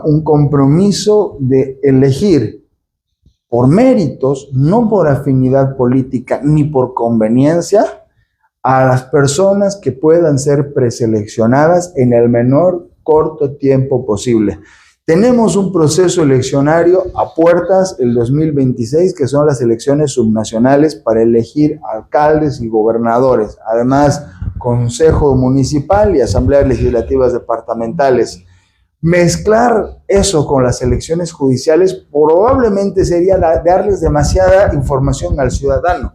un compromiso de elegir por méritos, no por afinidad política ni por conveniencia, a las personas que puedan ser preseleccionadas en el menor corto tiempo posible. Tenemos un proceso eleccionario a puertas el 2026, que son las elecciones subnacionales para elegir alcaldes y gobernadores, además consejo municipal y asambleas legislativas departamentales. Mezclar eso con las elecciones judiciales probablemente sería darles demasiada información al ciudadano,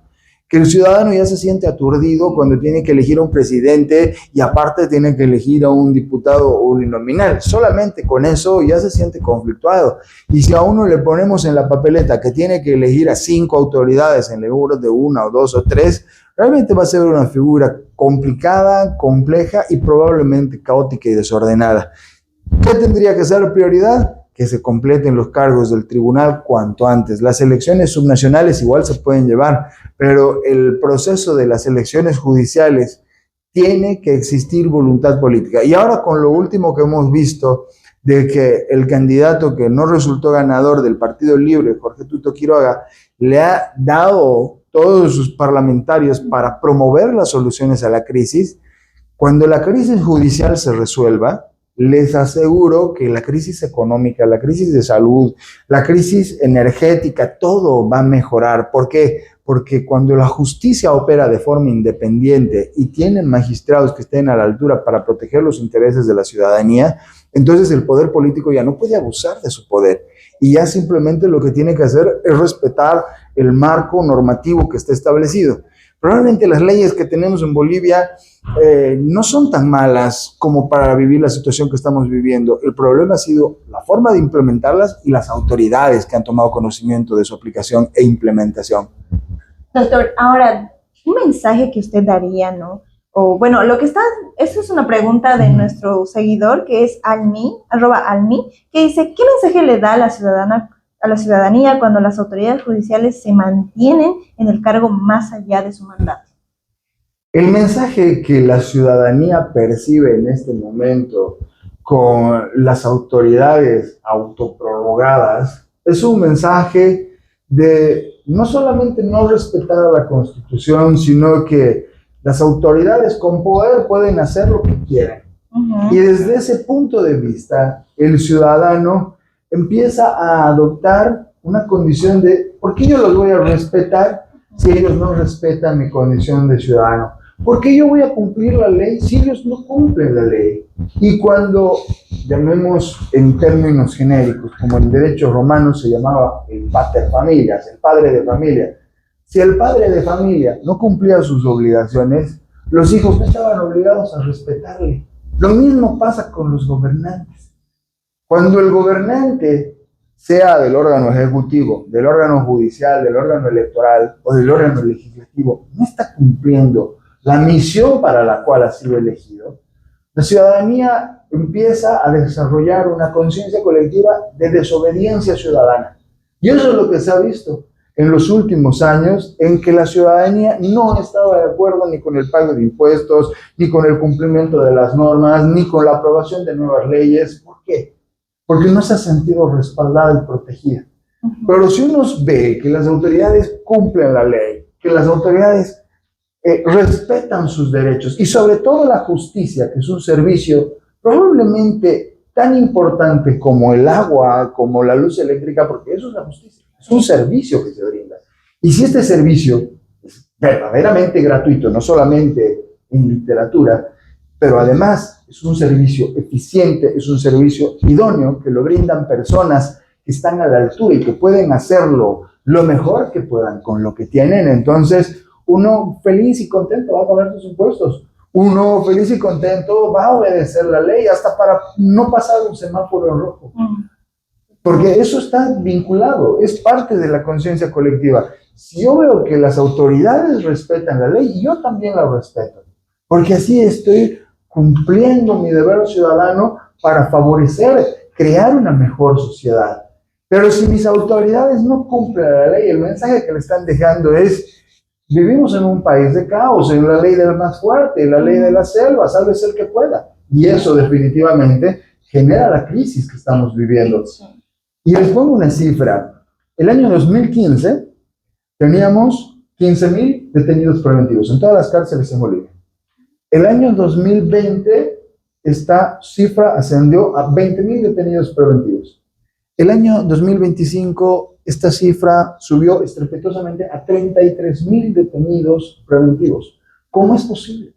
que el ciudadano ya se siente aturdido cuando tiene que elegir a un presidente y aparte tiene que elegir a un diputado uninominal. Solamente con eso ya se siente conflictuado. Y si a uno le ponemos en la papeleta que tiene que elegir a 5 autoridades en lugar de 1 o 2 o 3, realmente va a ser una figura complicada, compleja y probablemente caótica y desordenada. ¿Qué tendría que ser prioridad? Que se completen los cargos del tribunal cuanto antes. Las elecciones subnacionales igual se pueden llevar, pero el proceso de las elecciones judiciales tiene que existir voluntad política. Y ahora con lo último que hemos visto de que el candidato que no resultó ganador del Partido Libre, Jorge Tuto Quiroga, le ha dado todos sus parlamentarios para promover las soluciones a la crisis, cuando la crisis judicial se resuelva, les aseguro que la crisis económica, la crisis de salud, la crisis energética, todo va a mejorar. ¿Por qué? Porque cuando la justicia opera de forma independiente y tienen magistrados que estén a la altura para proteger los intereses de la ciudadanía, entonces el poder político ya no puede abusar de su poder. Y ya simplemente lo que tiene que hacer es respetar el marco normativo que está establecido. Probablemente las leyes que tenemos en Bolivia no son tan malas como para vivir la situación que estamos viviendo. El problema ha sido la forma de implementarlas y las autoridades que han tomado conocimiento de su aplicación e implementación. Doctor, ahora, un mensaje que usted daría, ¿no? O bueno, eso es una pregunta de nuestro seguidor que es Almi, @Almi, que dice, ¿qué mensaje le da a la ciudadanía cuando las autoridades judiciales se mantienen en el cargo más allá de su mandato? El mensaje que la ciudadanía percibe en este momento con las autoridades autoprorrogadas es un mensaje de no solamente no respetar a la Constitución, sino que las autoridades con poder pueden hacer lo que quieran. Y desde ese punto de vista, el ciudadano empieza a adoptar una condición de ¿por qué yo los voy a respetar si ellos no respetan mi condición de ciudadano? ¿Por qué yo voy a cumplir la ley si ellos no cumplen la ley? Y cuando, llamemos en términos genéricos, como en derecho romano se llamaba el pater familias, el padre de familia, si el padre de familia no cumplía sus obligaciones, los hijos no estaban obligados a respetarle. Lo mismo pasa con los gobernantes. Cuando el gobernante, sea del órgano ejecutivo, del órgano judicial, del órgano electoral o del órgano legislativo, no está cumpliendo la misión para la cual ha sido elegido, la ciudadanía empieza a desarrollar una conciencia colectiva de desobediencia ciudadana. Y eso es lo que se ha visto en los últimos años, en que la ciudadanía no estaba de acuerdo ni con el pago de impuestos, ni con el cumplimiento de las normas, ni con la aprobación de nuevas leyes. ¿Por qué? Porque no se ha sentido respaldada y protegida. Pero si uno ve que las autoridades cumplen la ley, que las autoridades respetan sus derechos y sobre todo la justicia, que es un servicio probablemente tan importante como el agua, como la luz eléctrica, porque eso es la justicia, es un servicio que se brinda. Y si este servicio es verdaderamente gratuito, no solamente en literatura, pero además es un servicio eficiente, es un servicio idóneo que lo brindan personas que están a la altura y que pueden hacerlo lo mejor que puedan con lo que tienen, entonces uno feliz y contento va a pagar sus impuestos. Uno feliz y contento va a obedecer la ley hasta para no pasar un semáforo en rojo. Porque eso está vinculado, es parte de la conciencia colectiva. Si yo veo que las autoridades respetan la ley, yo también la respeto. Porque así estoy cumpliendo mi deber ciudadano para favorecer, crear una mejor sociedad. Pero si mis autoridades no cumplen la ley, el mensaje que le están dejando es: vivimos en un país de caos, en la ley del más fuerte, en la ley de la selva, sálvese el que pueda. Y eso definitivamente genera la crisis que estamos viviendo. Y les pongo una cifra. El año 2015 teníamos 15.000 detenidos preventivos en todas las cárceles en Bolivia. El año 2020 esta cifra ascendió a 20.000 detenidos preventivos. El año 2025 esta cifra subió estrepitosamente a 33.000 detenidos preventivos. ¿Cómo es posible?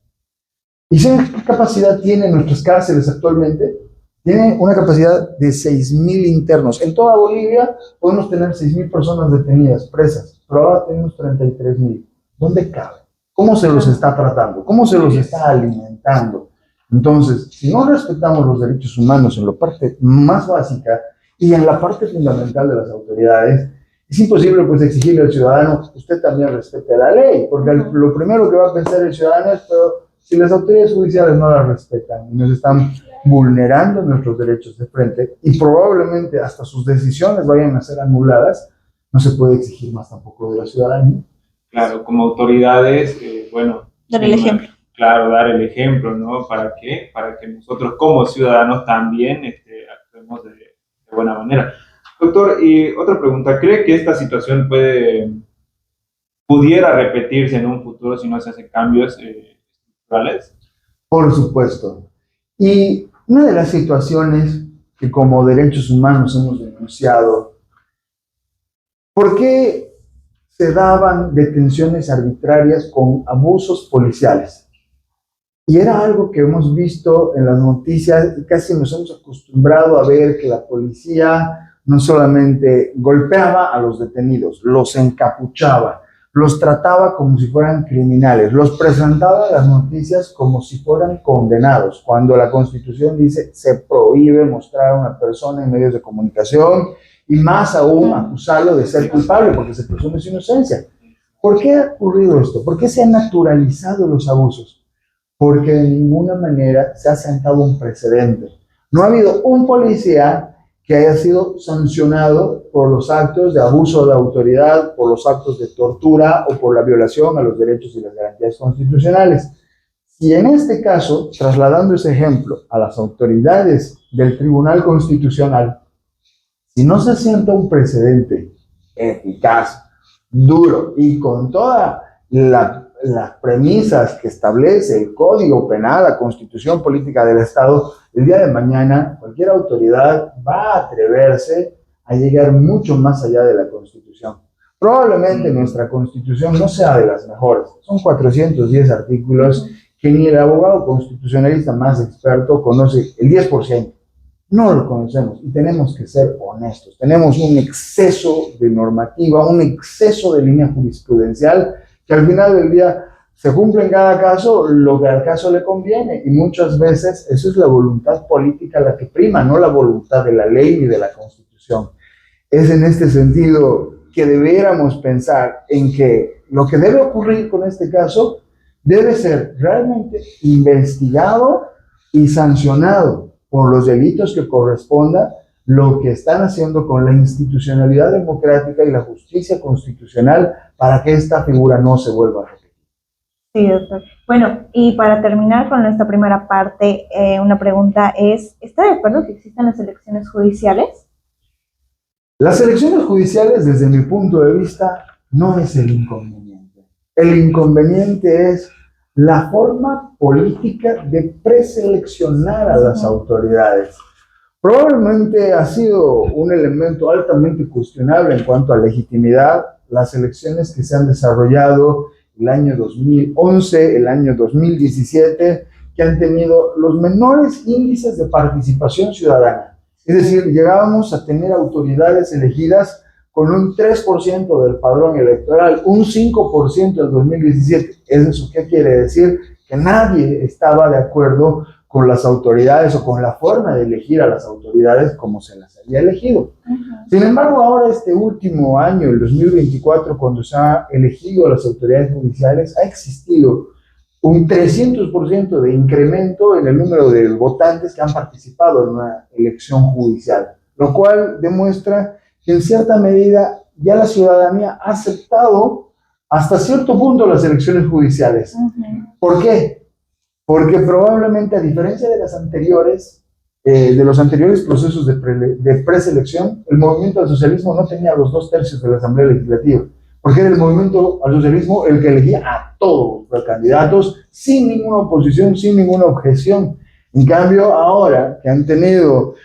¿Y saben qué capacidad tienen nuestras cárceles actualmente? Tienen una capacidad de 6.000 internos. En toda Bolivia podemos tener 6.000 personas detenidas, presas, pero ahora tenemos 33.000. ¿Dónde cabe? ¿Cómo se los está tratando? ¿Cómo se los está alimentando? Entonces, si no respetamos los derechos humanos en la parte más básica y en la parte fundamental de las autoridades, es imposible pues exigirle al ciudadano, usted también respete la ley, porque lo primero que va a pensar el ciudadano es, pero si las autoridades judiciales no la respetan y nos están vulnerando nuestros derechos de frente y probablemente hasta sus decisiones vayan a ser anuladas, no se puede exigir más tampoco de la ciudadanía. Claro, como autoridades, bueno, dar el ejemplo. Claro, dar el ejemplo, ¿no? ¿Para qué? Para que nosotros como ciudadanos también actuemos de buena manera. Doctor, y otra pregunta, ¿cree que esta situación pudiera repetirse en un futuro si no se hacen cambios estructurales? Por supuesto. Y una de las situaciones que como derechos humanos hemos denunciado, ¿por qué se daban detenciones arbitrarias con abusos policiales? Y era algo que hemos visto en las noticias, casi nos hemos acostumbrado a ver que la policía no solamente golpeaba a los detenidos, los encapuchaba, los trataba como si fueran criminales, los presentaba en las noticias como si fueran condenados, cuando la Constitución dice se prohíbe mostrar a una persona en medios de comunicación y más aún acusarlo de ser culpable porque se presume su inocencia. ¿Por qué ha ocurrido esto? ¿Por qué se han naturalizado los abusos? Porque de ninguna manera se ha sentado un precedente. No ha habido un policía que haya sido sancionado por los actos de abuso de autoridad, por los actos de tortura o por la violación a los derechos y las garantías constitucionales. Y en este caso, trasladando ese ejemplo a las autoridades del Tribunal Constitucional, si no se sienta un precedente eficaz, duro y con todas las premisas que establece el Código Penal, la Constitución Política del Estado, el día de mañana cualquier autoridad va a atreverse a llegar mucho más allá de la Constitución. Probablemente nuestra Constitución no sea de las mejores. Son 410 artículos que ni el abogado constitucionalista más experto conoce el 10%. No lo conocemos y tenemos que ser honestos. Tenemos un exceso de normativa, un exceso de línea jurisprudencial que al final del día se cumple en cada caso lo que al caso le conviene y muchas veces eso es la voluntad política la que prima, no la voluntad de la ley ni de la Constitución. Es en este sentido que debiéramos pensar en que lo que debe ocurrir con este caso debe ser realmente investigado y sancionado por los delitos que corresponda lo que están haciendo con la institucionalidad democrática y la justicia constitucional para que esta figura no se vuelva a repetir. Sí, doctor. Bueno, y para terminar con nuestra primera parte, una pregunta es, ¿está de acuerdo que existan las elecciones judiciales? Las elecciones judiciales, desde mi punto de vista, no es el inconveniente. El inconveniente es la forma política de preseleccionar a las autoridades. Probablemente ha sido un elemento altamente cuestionable en cuanto a legitimidad las elecciones que se han desarrollado el año 2011, el año 2017, que han tenido los menores índices de participación ciudadana. Es decir, llegábamos a tener autoridades elegidas con un 3% del padrón electoral, un 5% del 2017. ¿Eso qué quiere decir? Que nadie estaba de acuerdo con las autoridades o con la forma de elegir a las autoridades como se las había elegido. Sin embargo, ahora este último año, el 2024, cuando se ha elegido a las autoridades judiciales, ha existido un 300% de incremento en el número de votantes que han participado en una elección judicial, lo cual demuestra que en cierta medida ya la ciudadanía ha aceptado hasta cierto punto las elecciones judiciales. ¿Por qué? Porque probablemente, a diferencia de las anteriores, de los anteriores procesos de preselección, el movimiento al socialismo no tenía los 2/3 de la Asamblea Legislativa, porque era el movimiento al socialismo el que elegía a todos los candidatos sin ninguna oposición, sin ninguna objeción. En cambio, ahora que han tenido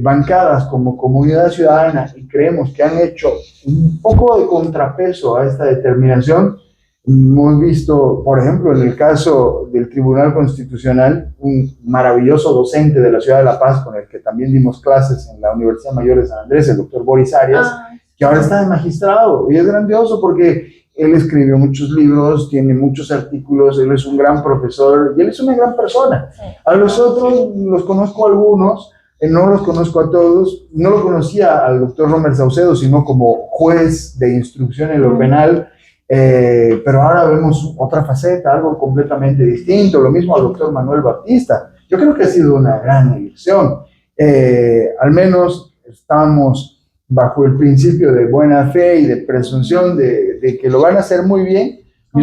bancadas como Comunidad Ciudadana y creemos que han hecho un poco de contrapeso a esta determinación, hemos visto, por ejemplo, en el caso del Tribunal Constitucional, un maravilloso docente de la ciudad de La Paz, con el que también dimos clases en la Universidad Mayor de San Andrés, el doctor Boris Arias, que ahora está de magistrado. Y es grandioso porque él escribió muchos libros, tiene muchos artículos, él es un gran profesor y él es una gran persona. A los otros los conozco a algunos, no los conozco a todos, no lo conocía al doctor Romer Saucedo, sino como juez de instrucción en lo penal. Pero ahora vemos otra faceta, algo completamente distinto. Lo mismo al doctor Manuel Baptista. Yo creo que ha sido una gran elección. Al menos estamos bajo el principio de buena fe y de presunción de que lo van a hacer muy bien. Yo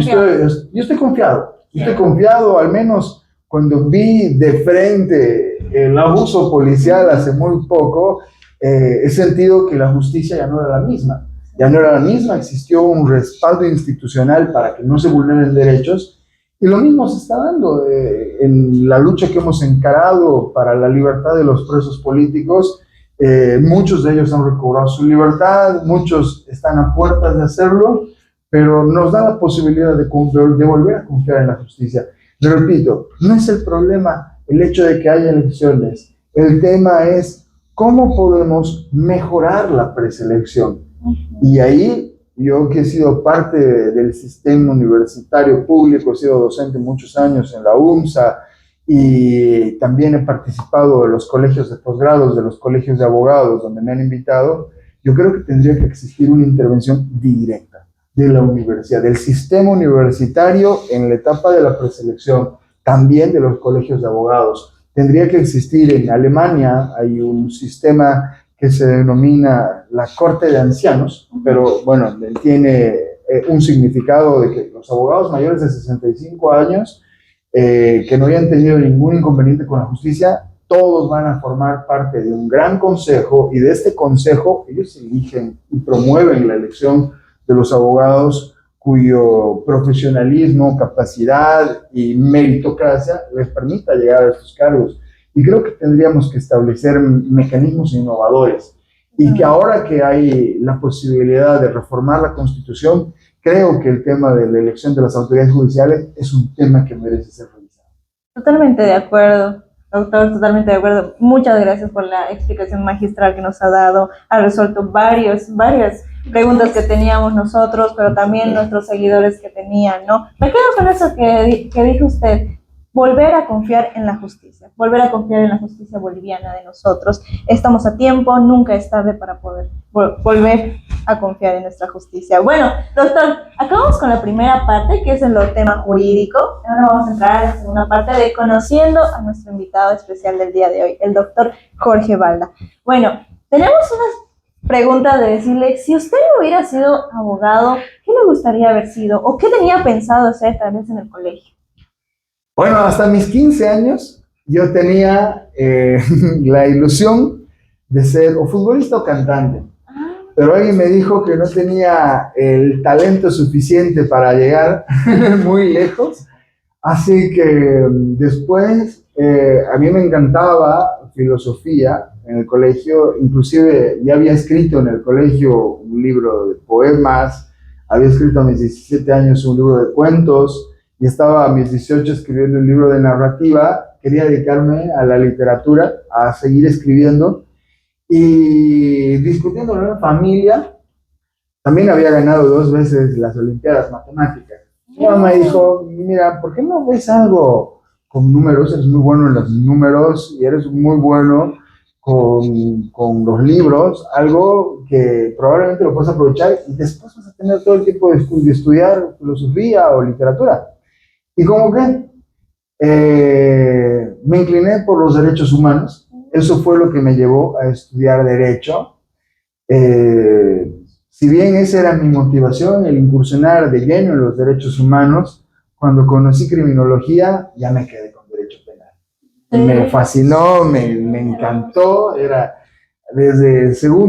estoy confiado. Yo estoy confiado, al menos cuando vi de frente el abuso policial hace muy poco, he sentido que la justicia ya no era la misma. Ya no era la misma, existió un respaldo institucional para que no se vulneren derechos, y lo mismo se está dando en la lucha que hemos encarado para la libertad de los presos políticos. Muchos de ellos han recobrado su libertad, muchos están a puertas de hacerlo, pero nos da la posibilidad de volver a confiar en la justicia. Le repito, no es el problema el hecho de que haya elecciones, el tema es cómo podemos mejorar la preselección. Y ahí, yo que he sido parte del sistema universitario público, he sido docente muchos años en la UMSA y también he participado de los colegios de posgrados, de los colegios de abogados donde me han invitado, yo creo que tendría que existir una intervención directa de la universidad, del sistema universitario en la etapa de la preselección, también de los colegios de abogados. Tendría que existir en Alemania, hay un sistema que se denomina la Corte de Ancianos, pero bueno, tiene un significado de que los abogados mayores de 65 años que no hayan tenido ningún inconveniente con la justicia, todos van a formar parte de un gran consejo, y de este consejo ellos eligen y promueven la elección de los abogados cuyo profesionalismo, capacidad y meritocracia les permita llegar a estos cargos. Y creo que tendríamos que establecer mecanismos innovadores, y que ahora que hay la posibilidad de reformar la Constitución, creo que el tema de la elección de las autoridades judiciales es un tema que merece ser revisado. Totalmente de acuerdo, doctor, totalmente de acuerdo. Muchas gracias por la explicación magistral que nos ha dado. Ha resuelto varias preguntas que teníamos nosotros, pero también nuestros seguidores que tenían, ¿no? Me quedo con eso que dijo usted. Volver a confiar en la justicia boliviana de nosotros. Estamos a tiempo, nunca es tarde para poder volver a confiar en nuestra justicia. Bueno, doctor, acabamos con la primera parte, que es el tema jurídico. Ahora vamos a entrar a la segunda parte de conociendo a nuestro invitado especial del día de hoy, el doctor Jorge Balda. Bueno, tenemos unas preguntas de decirle, si usted no hubiera sido abogado, ¿qué le gustaría haber sido? ¿O qué tenía pensado hacer tal vez en el colegio? Bueno, hasta mis 15 años yo tenía la ilusión de ser o futbolista o cantante, pero alguien me dijo que no tenía el talento suficiente para llegar muy lejos, así que después a mí me encantaba filosofía en el colegio, inclusive ya había escrito en el colegio un libro de poemas, había escrito a mis 17 años un libro de cuentos, y estaba a mis 18 escribiendo un libro de narrativa. Quería dedicarme a la literatura, a seguir escribiendo, y discutiendo en familia. También había ganado 2 veces las Olimpiadas Matemáticas. Mi mamá dijo, mira, ¿por qué no ves algo con números? Eres muy bueno en los números y eres muy bueno con los libros, algo que probablemente lo puedas aprovechar y después vas a tener todo el tiempo de estudiar filosofía o literatura. Y como que me incliné por los derechos humanos. Eso fue lo que me llevó a estudiar Derecho. Si bien esa era mi motivación, el incursionar de lleno en los derechos humanos, cuando conocí criminología ya me quedé con Derecho Penal. me fascinó, me encantó, era desde segundo